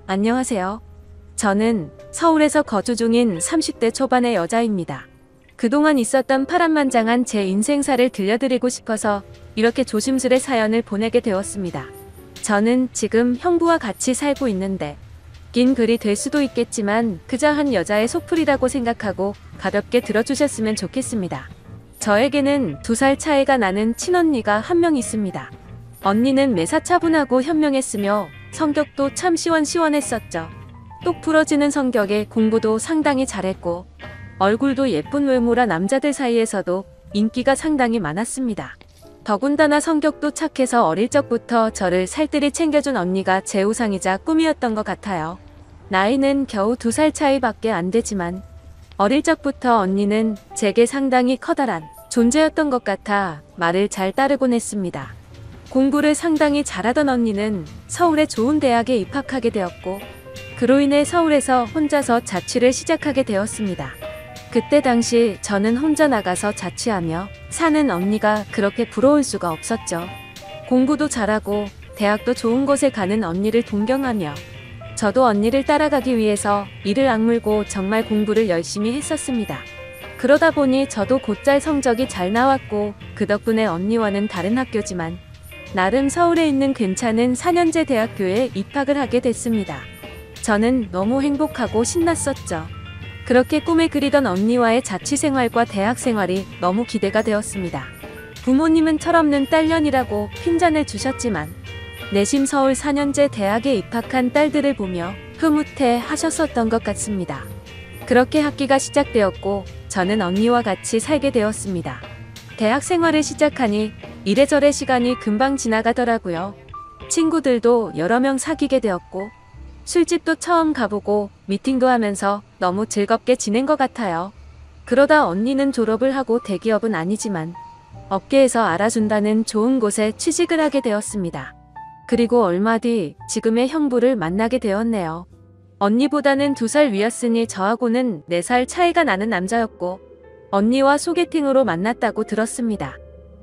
안녕하세요. 저는 서울에서 거주 중인 30대 초반의 여자입니다. 그동안 있었던 파란만장한 제 인생사를 들려드리고 싶어서 이렇게 조심스레 사연을 보내게 되었습니다. 저는 지금 형부와 같이 살고 있는데 긴 글이 될 수도 있겠지만 그저 한 여자의 속풀이라고 생각하고 가볍게 들어주셨으면 좋겠습니다. 저에게는 2살 차이가 나는 친언니가 한 명 있습니다. 언니는 매사 차분하고 현명했으며 성격도 참 시원시원했었죠. 똑 부러지는 성격에 공부도 상당히 잘했고 얼굴도 예쁜 외모라 남자들 사이에서도 인기가 상당히 많았습니다. 더군다나 성격도 착해서 어릴 적부터 저를 살뜰히 챙겨준 언니가 제 우상이자 꿈이었던 것 같아요. 나이는 겨우 2살 차이밖에 안 되지만 어릴 적부터 언니는 제게 상당히 커다란 존재였던 것 같아 말을 잘 따르곤 했습니다. 공부를 상당히 잘하던 언니는 서울의 좋은 대학에 입학하게 되었고 그로 인해 서울에서 혼자서 자취를 시작하게 되었습니다. 그때 당시 저는 혼자 나가서 자취하며 사는 언니가 그렇게 부러울 수가 없었죠. 공부도 잘하고 대학도 좋은 곳에 가는 언니를 동경하며 저도 언니를 따라가기 위해서 이를 악물고 정말 공부를 열심히 했었습니다. 그러다 보니 저도 곧잘 성적이 잘 나왔고 그 덕분에 언니와는 다른 학교지만 나름 서울에 있는 괜찮은 4년제 대학교에 입학을 하게 됐습니다. 저는 너무 행복하고 신났었죠. 그렇게 꿈에 그리던 언니와의 자취생활과 대학생활이 너무 기대가 되었습니다. 부모님은 철없는 딸년이라고 핀잔을 주셨지만 내심 서울 4년제 대학에 입학한 딸들을 보며 흐뭇해 하셨었던 것 같습니다. 그렇게 학기가 시작되었고 저는 언니와 같이 살게 되었습니다. 대학생활을 시작하니 이래저래 시간이 금방 지나가더라고요. 친구들도 여러 명 사귀게 되었고 술집도 처음 가보고 미팅도 하면서 너무 즐겁게 지낸 것 같아요. 그러다 언니는 졸업을 하고 대기업은 아니지만 업계에서 알아준다는 좋은 곳에 취직을 하게 되었습니다. 그리고 얼마 뒤 지금의 형부를 만나게 되었네요. 언니보다는 2살 위였으니 저하고는 4살 차이가 나는 남자였고 언니와 소개팅으로 만났다고 들었습니다.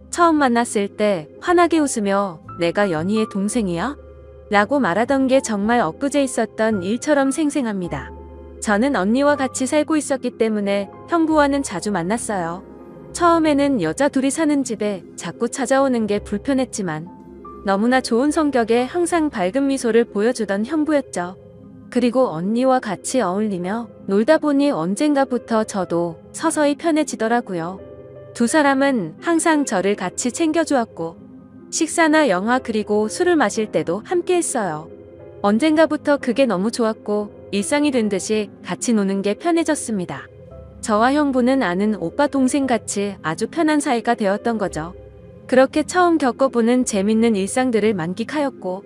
처음 만났을 때 환하게 웃으며 "내가 연희의 동생이야?" 라고 말하던 게 정말 엊그제 있었던 일처럼 생생합니다. 저는 언니와 같이 살고 있었기 때문에 형부와는 자주 만났어요. 처음에는 여자 둘이 사는 집에 자꾸 찾아오는 게 불편했지만 너무나 좋은 성격에 항상 밝은 미소를 보여주던 형부였죠. 그리고 언니와 같이 어울리며 놀다 보니 언젠가부터 저도 서서히 편해지더라고요. 2 사람은 항상 저를 같이 챙겨주었고 식사나 영화 그리고 술을 마실 때도 함께 했어요. 언젠가부터 그게 너무 좋았고 일상이 된 듯이 같이 노는 게 편해졌습니다. 저와 형부는 아는 오빠 동생같이 아주 편한 사이가 되었던 거죠. 그렇게 처음 겪어보는 재밌는 일상들을 만끽하였고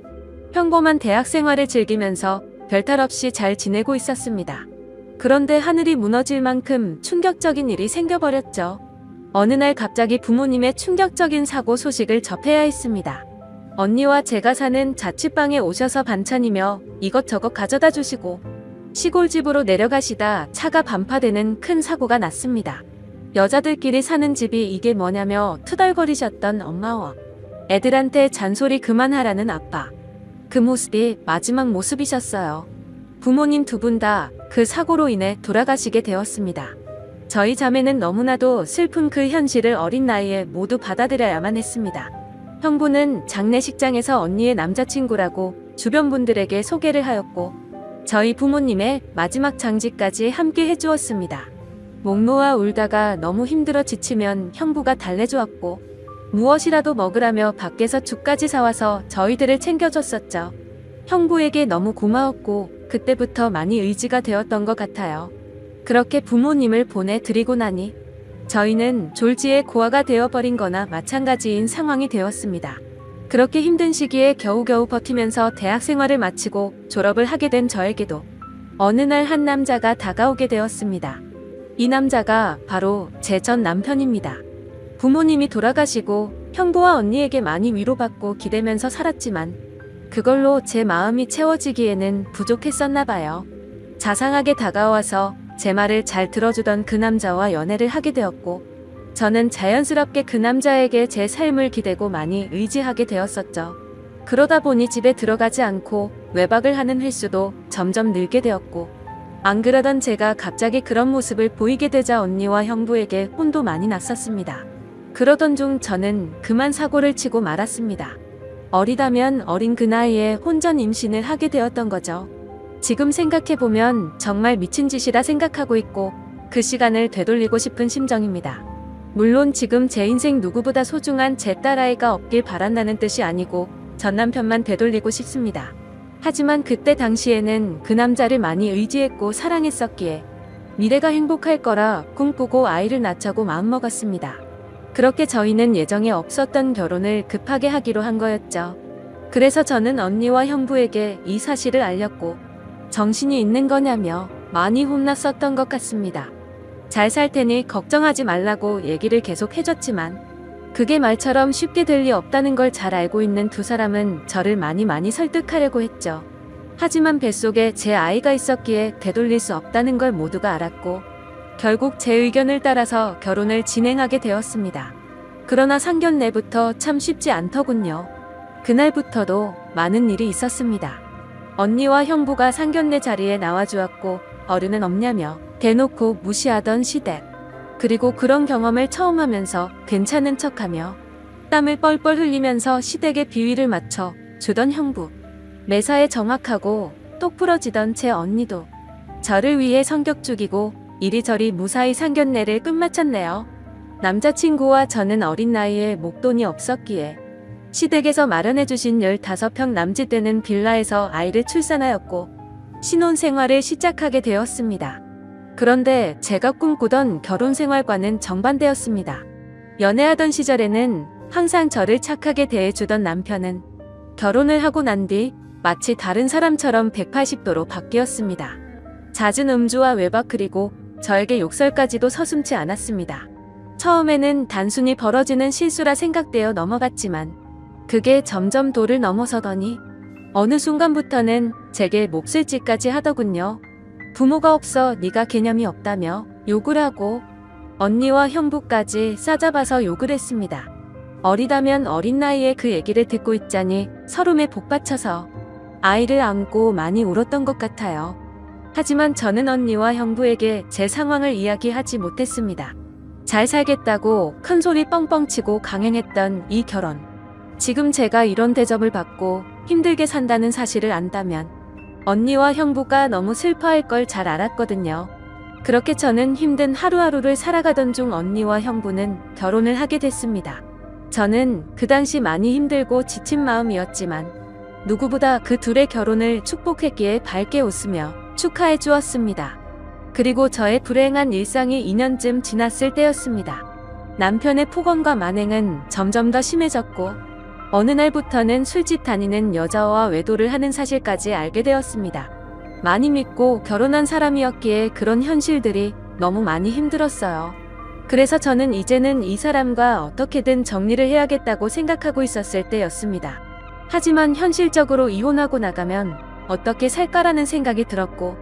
평범한 대학 생활을 즐기면서 별탈 없이 잘 지내고 있었습니다. 그런데 하늘이 무너질 만큼 충격적인 일이 생겨버렸죠. 어느 날 갑자기 부모님의 충격적인 사고 소식을 접해야 했습니다. 언니와 제가 사는 자취방에 오셔서 반찬이며 이것저것 가져다 주시고 시골집으로 내려가시다 차가 반파되는 큰 사고가 났습니다. 여자들끼리 사는 집이 이게 뭐냐며 투덜거리셨던 엄마와 애들한테 잔소리 그만하라는 아빠. 그 모습이 마지막 모습이셨어요. 부모님 2분 다 그 사고로 인해 돌아가시게 되었습니다. 저희 자매는 너무나도 슬픈 그 현실을 어린 나이에 모두 받아들여야만 했습니다. 형부는 장례식장에서 언니의 남자친구라고 주변 분들에게 소개를 하였고 저희 부모님의 마지막 장지까지 함께 해주었습니다. 목 놓아 울다가 너무 힘들어 지치면 형부가 달래주었고 무엇이라도 먹으라며 밖에서 죽까지 사와서 저희들을 챙겨줬었죠. 형부에게 너무 고마웠고 그때부터 많이 의지가 되었던 것 같아요. 그렇게 부모님을 보내드리고 나니 저희는 졸지에 고아가 되어버린 거나 마찬가지인 상황이 되었습니다. 그렇게 힘든 시기에 겨우겨우 버티면서 대학 생활을 마치고 졸업을 하게 된 저에게도 어느 날 한 남자가 다가오게 되었습니다. 이 남자가 바로 제 전 남편입니다. 부모님이 돌아가시고 형부와 언니에게 많이 위로받고 기대면서 살았지만 그걸로 제 마음이 채워지기에는 부족했었나 봐요. 자상하게 다가와서 제 말을 잘 들어주던 그 남자와 연애를 하게 되었고 저는 자연스럽게 그 남자에게 제 삶을 기대고 많이 의지하게 되었었죠. 그러다 보니 집에 들어가지 않고 외박을 하는 횟수도 점점 늘게 되었고, 안 그러던 제가 갑자기 그런 모습을 보이게 되자 언니와 형부에게 혼도 많이 났었습니다. 그러던 중 저는 그만 사고를 치고 말았습니다. 어리다면 어린 그 나이에 혼전 임신을 하게 되었던 거죠. 지금 생각해보면 정말 미친 짓이라 생각하고 있고 그 시간을 되돌리고 싶은 심정입니다. 물론 지금 제 인생 누구보다 소중한 제 딸아이가 없길 바란다는 뜻이 아니고 전 남편만 되돌리고 싶습니다. 하지만 그때 당시에는 그 남자를 많이 의지했고 사랑했었기에 미래가 행복할 거라 꿈꾸고 아이를 낳자고 마음먹었습니다. 그렇게 저희는 예정에 없었던 결혼을 급하게 하기로 한 거였죠. 그래서 저는 언니와 형부에게 이 사실을 알렸고 정신이 있는 거냐며 많이 혼났었던 것 같습니다. 잘 살 테니 걱정하지 말라고 얘기를 계속 해줬지만 그게 말처럼 쉽게 될 리 없다는 걸 잘 알고 있는 두 사람은 저를 많이 설득하려고 했죠. 하지만 뱃속에 제 아이가 있었기에 되돌릴 수 없다는 걸 모두가 알았고 결국 제 의견을 따라서 결혼을 진행하게 되었습니다. 그러나 상견례부터 참 쉽지 않더군요. 그날부터도 많은 일이 있었습니다. 언니와 형부가 상견례 자리에 나와주었고 어른은 없냐며 대놓고 무시하던 시댁. 그리고 그런 경험을 처음 하면서 괜찮은 척하며 땀을 뻘뻘 흘리면서 시댁의 비위를 맞춰 주던 형부. 매사에 정확하고 똑 부러지던 제 언니도 저를 위해 성격 죽이고 이리저리 무사히 상견례를 끝마쳤네요. 남자친구와 저는 어린 나이에 목돈이 없었기에 시댁에서 마련해주신 15평 남짓되는 빌라에서 아이를 출산하였고 신혼생활을 시작하게 되었습니다. 그런데 제가 꿈꾸던 결혼생활과는 정반대였습니다. 연애하던 시절에는 항상 저를 착하게 대해주던 남편은 결혼을 하고 난 뒤 마치 다른 사람처럼 180도로 바뀌었습니다. 잦은 음주와 외박 그리고 저에게 욕설까지도 서슴지 않았습니다. 처음에는 단순히 벌어지는 실수라 생각되어 넘어갔지만 그게 점점 도를 넘어서더니 어느 순간부터는 제게 몹쓸 짓까지 하더군요. 부모가 없어 네가 개념이 없다며 욕을 하고 언니와 형부까지 싸잡아서 욕을 했습니다. 어리다면 어린 나이에 그 얘기를 듣고 있자니 서름에 복받쳐서 아이를 안고 많이 울었던 것 같아요. 하지만 저는 언니와 형부에게 제 상황을 이야기하지 못했습니다. 잘 살겠다고 큰 소리 뻥뻥 치고 강행했던 이 결혼. 지금 제가 이런 대접을 받고 힘들게 산다는 사실을 안다면 언니와 형부가 너무 슬퍼할 걸 잘 알았거든요. 그렇게 저는 힘든 하루하루를 살아가던 중 언니와 형부는 결혼을 하게 됐습니다. 저는 그 당시 많이 힘들고 지친 마음이었지만 누구보다 그 둘의 결혼을 축복했기에 밝게 웃으며 축하해 주었습니다. 그리고 저의 불행한 일상이 2년쯤 지났을 때였습니다. 남편의 폭언과 만행은 점점 더 심해졌고 어느 날부터는 술집 다니는 여자와 외도를 하는 사실까지 알게 되었습니다. 많이 믿고 결혼한 사람이었기에 그런 현실들이 너무 많이 힘들었어요. 그래서 저는 이제는 이 사람과 어떻게든 정리를 해야겠다고 생각하고 있었을 때였습니다. 하지만 현실적으로 이혼하고 나가면 어떻게 살까라는 생각이 들었고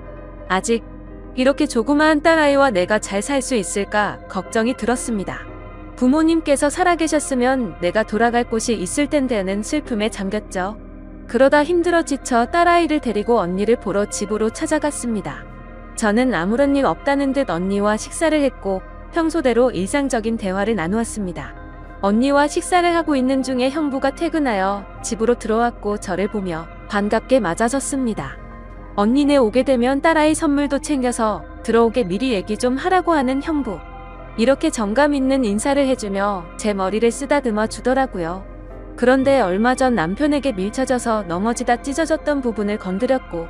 아직 이렇게 조그마한 딸아이와 내가 잘 살 수 있을까 걱정이 들었습니다. 부모님께서 살아계셨으면 내가 돌아갈 곳이 있을 텐데는 슬픔에 잠겼죠. 그러다 힘들어 지쳐 딸아이를 데리고 언니를 보러 집으로 찾아갔습니다. 저는 아무런 일 없다는 듯 언니와 식사를 했고 평소대로 일상적인 대화를 나누었습니다. 언니와 식사를 하고 있는 중에 형부가 퇴근하여 집으로 들어왔고 저를 보며 반갑게 맞아줬습니다. 언니네 오게 되면 딸아이 선물도 챙겨서 들어오게 미리 얘기 좀 하라고 하는 형부. 이렇게 정감 있는 인사를 해주며 제 머리를 쓰다듬어 주더라고요. 그런데 얼마 전 남편에게 밀쳐져서 넘어지다 찢어졌던 부분을 건드렸고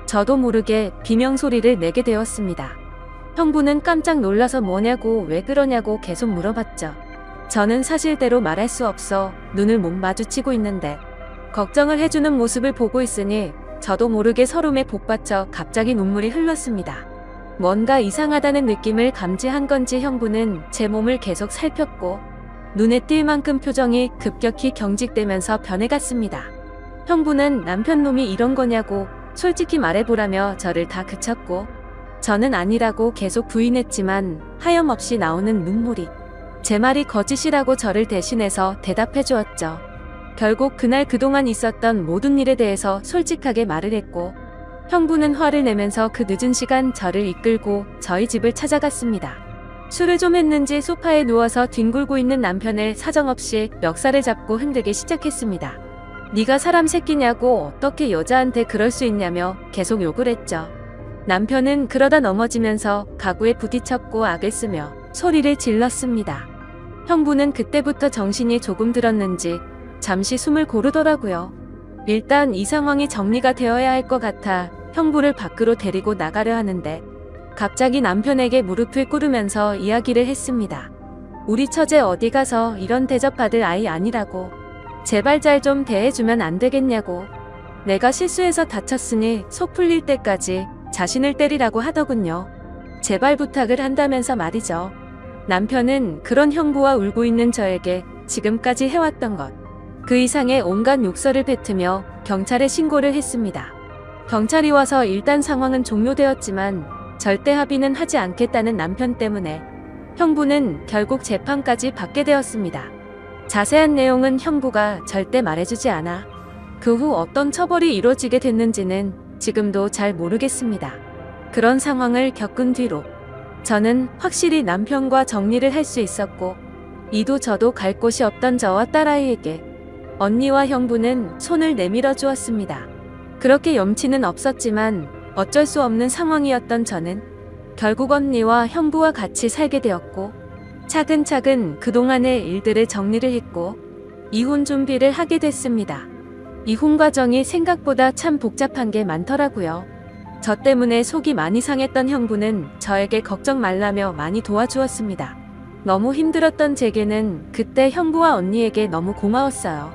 저도 모르게 비명소리를 내게 되었습니다. 형부는 깜짝 놀라서 뭐냐고 왜 그러냐고 계속 물어봤죠. 저는 사실대로 말할 수 없어 눈을 못 마주치고 있는데 걱정을 해주는 모습을 보고 있으니 저도 모르게 서름에 복받쳐 갑자기 눈물이 흘렀습니다. 뭔가 이상하다는 느낌을 감지한 건지 형부는 제 몸을 계속 살폈고 눈에 띌 만큼 표정이 급격히 경직되면서 변해갔습니다. 형부는 남편 놈이 이런 거냐고 솔직히 말해보라며 저를 다 그쳤고 저는 아니라고 계속 부인했지만 하염없이 나오는 눈물이 제 말이 거짓이라고 저를 대신해서 대답해 주었죠. 결국 그날 그동안 있었던 모든 일에 대해서 솔직하게 말을 했고 형부는 화를 내면서 그 늦은 시간 저를 이끌고 저희 집을 찾아갔습니다. 술을 좀 했는지 소파에 누워서 뒹굴고 있는 남편을 사정없이 멱살을 잡고 흔들기 시작했습니다. 네가 사람 새끼냐고 어떻게 여자한테 그럴 수 있냐며 계속 욕을 했죠. 남편은 그러다 넘어지면서 가구에 부딪혔고 악을 쓰며 소리를 질렀습니다. 형부는 그때부터 정신이 조금 들었는지 잠시 숨을 고르더라고요. 일단 이 상황이 정리가 되어야 할 것 같아 형부를 밖으로 데리고 나가려 하는데 갑자기 남편에게 무릎을 꿇으면서 이야기를 했습니다. 우리 처제 어디 가서 이런 대접받을 아이 아니라고. 제발 잘 좀 대해주면 안 되겠냐고. 내가 실수해서 다쳤으니 속 풀릴 때까지 자신을 때리라고 하더군요. 제발 부탁을 한다면서 말이죠. 남편은 그런 형부와 울고 있는 저에게 지금까지 해왔던 것, 그 이상의 온갖 욕설을 뱉으며 경찰에 신고를 했습니다. 경찰이 와서 일단 상황은 종료되었지만 절대 합의는 하지 않겠다는 남편 때문에 형부는 결국 재판까지 받게 되었습니다. 자세한 내용은 형부가 절대 말해주지 않아 그 후 어떤 처벌이 이루어지게 됐는지는 지금도 잘 모르겠습니다. 그런 상황을 겪은 뒤로 저는 확실히 남편과 정리를 할 수 있었고 이도 저도 갈 곳이 없던 저와 딸아이에게 언니와 형부는 손을 내밀어 주었습니다. 그렇게 염치는 없었지만 어쩔 수 없는 상황이었던 저는 결국 언니와 형부와 같이 살게 되었고 차근차근 그동안의 일들을 정리를 했고 이혼 준비를 하게 됐습니다. 이혼 과정이 생각보다 참 복잡한 게 많더라고요. 저 때문에 속이 많이 상했던 형부는 저에게 걱정 말라며 많이 도와주었습니다. 너무 힘들었던 제게는 그때 형부와 언니에게 너무 고마웠어요.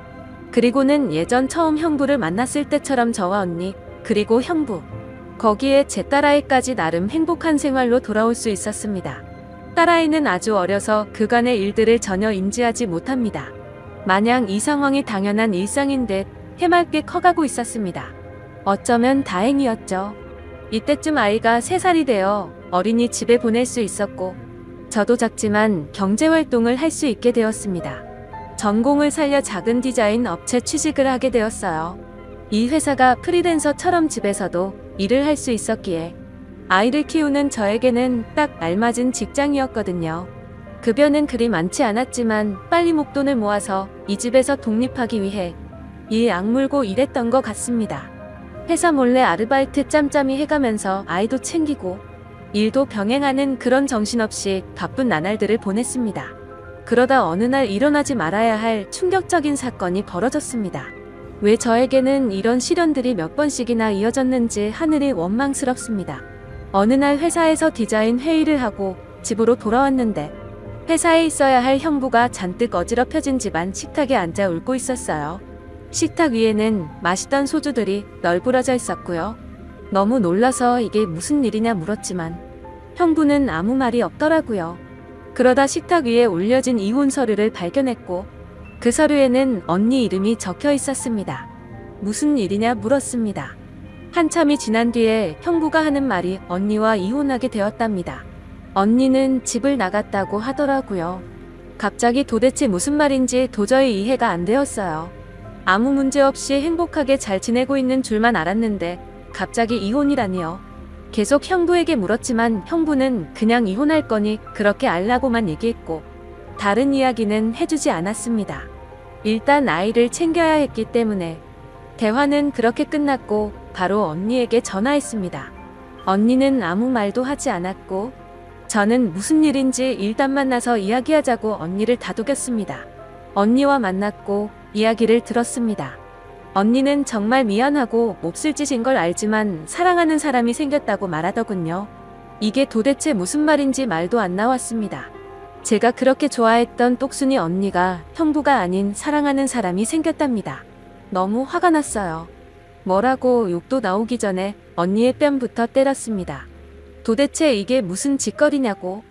그리고는 예전 처음 형부를 만났을 때처럼 저와 언니, 그리고 형부, 거기에 제 딸아이까지 나름 행복한 생활로 돌아올 수 있었습니다. 딸아이는 아주 어려서 그간의 일들을 전혀 인지하지 못합니다. 마냥 이 상황이 당연한 일상인 듯 해맑게 커가고 있었습니다. 어쩌면 다행이었죠. 이때쯤 아이가 3살이 되어 어린이집에 보낼 수 있었고 저도 작지만 경제활동을 할 수 있게 되었습니다. 전공을 살려 작은 디자인 업체 취직을 하게 되었어요. 이 회사가 프리랜서처럼 집에서도 일을 할 수 있었기에 아이를 키우는 저에게는 딱 알맞은 직장이었거든요. 급여는 그리 많지 않았지만 빨리 목돈을 모아서 이 집에서 독립하기 위해 일 악물고 일했던 것 같습니다. 회사 몰래 아르바이트 짬짬이 해가면서 아이도 챙기고 일도 병행하는 그런 정신없이 바쁜 나날들을 보냈습니다. 그러다 어느 날 일어나지 말아야 할 충격적인 사건이 벌어졌습니다. 왜 저에게는 이런 시련들이 몇 번씩이나 이어졌는지 하늘이 원망스럽습니다. 어느 날 회사에서 디자인 회의를 하고 집으로 돌아왔는데 회사에 있어야 할 형부가 잔뜩 어지럽혀진 집안 식탁에 앉아 울고 있었어요. 식탁 위에는 마시던 소주들이 널브러져 있었고요. 너무 놀라서 이게 무슨 일이냐 물었지만 형부는 아무 말이 없더라고요. 그러다 식탁 위에 올려진 이혼 서류를 발견했고 그 서류에는 언니 이름이 적혀 있었습니다. 무슨 일이냐 물었습니다. 한참이 지난 뒤에 형부가 하는 말이 언니와 이혼하게 되었답니다. 언니는 집을 나갔다고 하더라고요. 갑자기 도대체 무슨 말인지 도저히 이해가 안 되었어요. 아무 문제 없이 행복하게 잘 지내고 있는 줄만 알았는데 갑자기 이혼이라니요. 계속 형부에게 물었지만 형부는 그냥 이혼할 거니 그렇게 알라고만 얘기했고 다른 이야기는 해주지 않았습니다. 일단 아이를 챙겨야 했기 때문에 대화는 그렇게 끝났고 바로 언니에게 전화했습니다. 언니는 아무 말도 하지 않았고 저는 무슨 일인지 일단 만나서 이야기하자고 언니를 다독였습니다. 언니와 만났고 이야기를 들었습니다. 언니는 정말 미안하고 몹쓸 짓인 걸 알지만 사랑하는 사람이 생겼다고 말하더군요. 이게 도대체 무슨 말인지 말도 안 나왔습니다. 제가 그렇게 좋아했던 똑순이 언니가 형부가 아닌 사랑하는 사람이 생겼답니다. 너무 화가 났어요. 뭐라고 욕도 나오기 전에 언니의 뺨부터 때렸습니다. 도대체 이게 무슨 짓거리냐고.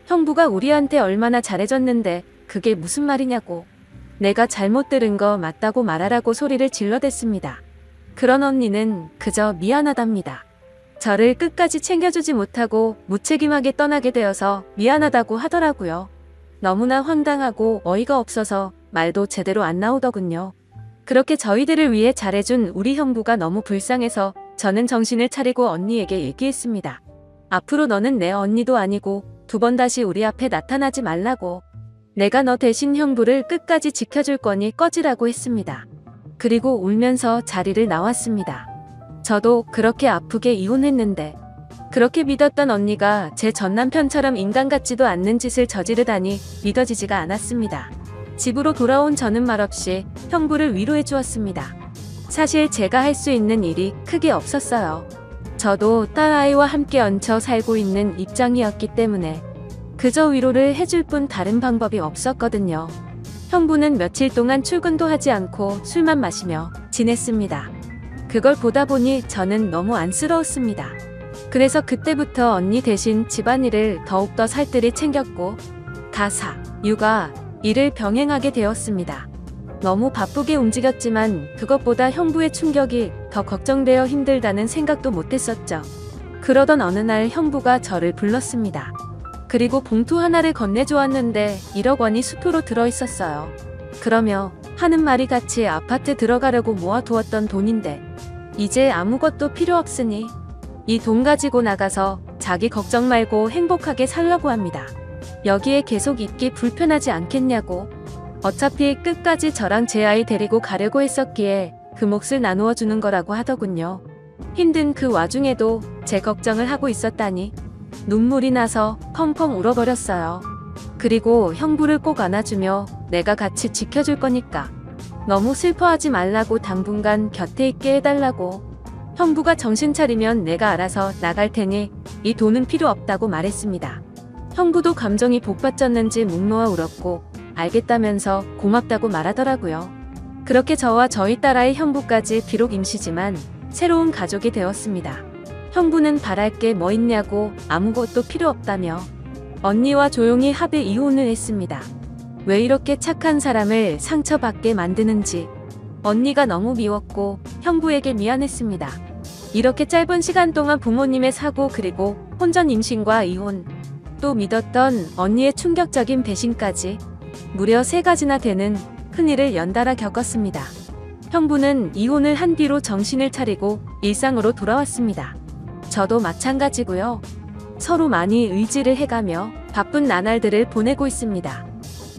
형부가 우리한테 얼마나 잘해줬는데 그게 무슨 말이냐고. 내가 잘못 들은 거 맞다고 말하라고 소리를 질러댔습니다. 그런 언니는 그저 미안하답니다. 저를 끝까지 챙겨주지 못하고 무책임하게 떠나게 되어서 미안하다고 하더라고요. 너무나 황당하고 어이가 없어서 말도 제대로 안 나오더군요. 그렇게 저희들을 위해 잘해준 우리 형부가 너무 불쌍해서 저는 정신을 차리고 언니에게 얘기했습니다. 앞으로 너는 내 언니도 아니고 2번 다시 우리 앞에 나타나지 말라고. 내가 너 대신 형부를 끝까지 지켜줄 거니 꺼지라고 했습니다. 그리고 울면서 자리를 나왔습니다. 저도 그렇게 아프게 이혼했는데 그렇게 믿었던 언니가 제 전남편처럼 인간 같지도 않는 짓을 저지르다니 믿어지지가 않았습니다. 집으로 돌아온 저는 말없이 형부를 위로해 주었습니다. 사실 제가 할 수 있는 일이 크게 없었어요. 저도 딸아이와 함께 얹혀 살고 있는 입장이었기 때문에 그저 위로를 해줄 뿐 다른 방법이 없었거든요. 형부는 며칠 동안 출근도 하지 않고 술만 마시며 지냈습니다. 그걸 보다 보니 저는 너무 안쓰러웠습니다. 그래서 그때부터 언니 대신 집안일을 더욱더 살뜰히 챙겼고 가사, 육아, 일을 병행하게 되었습니다. 너무 바쁘게 움직였지만 그것보다 형부의 충격이 더 걱정되어 힘들다는 생각도 못했었죠. 그러던 어느 날 형부가 저를 불렀습니다. 그리고 봉투 하나를 건네주었는데 1억 원이 수표로 들어있었어요. 그러며 하는 말이 같이 아파트 들어가려고 모아두었던 돈인데 이제 아무것도 필요 없으니 이 돈 가지고 나가서 자기 걱정 말고 행복하게 살려고 합니다. 여기에 계속 있기 불편하지 않겠냐고. 어차피 끝까지 저랑 제 아이 데리고 가려고 했었기에 그 몫을 나누어 주는 거라고 하더군요. 힘든 그 와중에도 제 걱정을 하고 있었다니 눈물이 나서 펑펑 울어버렸어요. 그리고 형부를 꼭 안아주며 내가 같이 지켜줄 거니까 너무 슬퍼하지 말라고 당분간 곁에 있게 해달라고. 형부가 정신 차리면 내가 알아서 나갈 테니 이 돈은 필요 없다고 말했습니다. 형부도 감정이 복받쳤는지 목 놓아 울었고 알겠다면서 고맙다고 말하더라고요. 그렇게 저와 저희 딸아이 형부까지 비록 임시지만 새로운 가족이 되었습니다. 형부는 바랄 게 뭐 있냐고 아무것도 필요 없다며 언니와 조용히 합의 이혼을 했습니다. 왜 이렇게 착한 사람을 상처받게 만드는지 언니가 너무 미웠고 형부에게 미안했습니다. 이렇게 짧은 시간 동안 부모님의 사고 그리고 혼전 임신과 이혼 또 믿었던 언니의 충격적인 배신까지 무려 3가지나 되는 큰일을 연달아 겪었습니다. 형부는 이혼을 한 뒤로 정신을 차리고 일상으로 돌아왔습니다. 저도 마찬가지고요. 서로 많이 의지를 해가며 바쁜 나날들을 보내고 있습니다.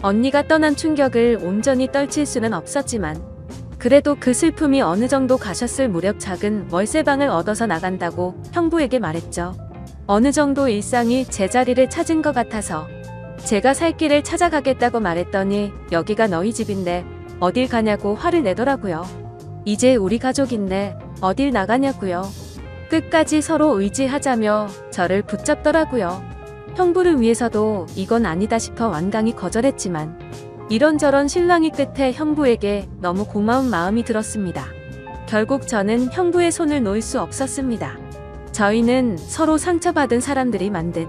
언니가 떠난 충격을 온전히 떨칠 수는 없었지만 그래도 그 슬픔이 어느 정도 가셨을 무렵 작은 월세방을 얻어서 나간다고 형부에게 말했죠. 어느 정도 일상이 제자리를 찾은 것 같아서 제가 살 길을 찾아가겠다고 말했더니 여기가 너희 집인데 어딜 가냐고 화를 내더라고요. 이제 우리 가족인데 어딜 나가냐고요. 끝까지 서로 의지하자며 저를 붙잡더라고요. 형부를 위해서도 이건 아니다 싶어 완강히 거절했지만 이런저런 실랑이 끝에 형부에게 너무 고마운 마음이 들었습니다. 결국 저는 형부의 손을 놓을 수 없었습니다. 저희는 서로 상처받은 사람들이 만든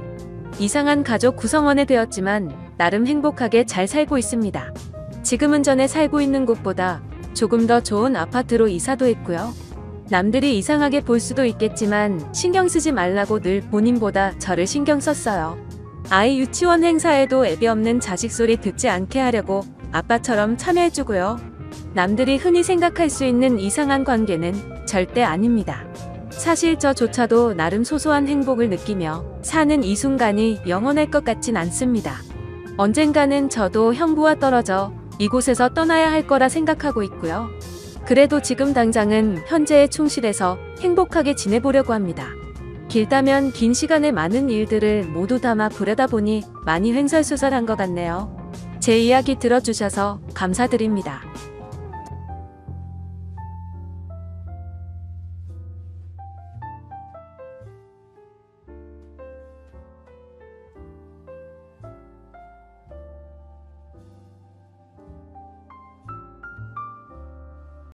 이상한 가족 구성원이 되었지만 나름 행복하게 잘 살고 있습니다. 지금은 전에 살고 있는 곳보다 조금 더 좋은 아파트로 이사도 했고요. 남들이 이상하게 볼 수도 있겠지만 신경 쓰지 말라고 늘 본인보다 저를 신경 썼어요. 아이 유치원 행사에도 애비 없는 자식 소리 듣지 않게 하려고 아빠처럼 참여해주고요. 남들이 흔히 생각할 수 있는 이상한 관계는 절대 아닙니다. 사실 저조차도 나름 소소한 행복을 느끼며 사는 이 순간이 영원할 것 같진 않습니다. 언젠가는 저도 형부와 떨어져 이곳에서 떠나야 할 거라 생각하고 있고요. 그래도 지금 당장은 현재에 충실해서 행복하게 지내보려고 합니다. 길다면 긴 시간에 많은 일들을 모두 담아 보려다 보니 많이 횡설수설한 것 같네요. 제 이야기 들어주셔서 감사드립니다.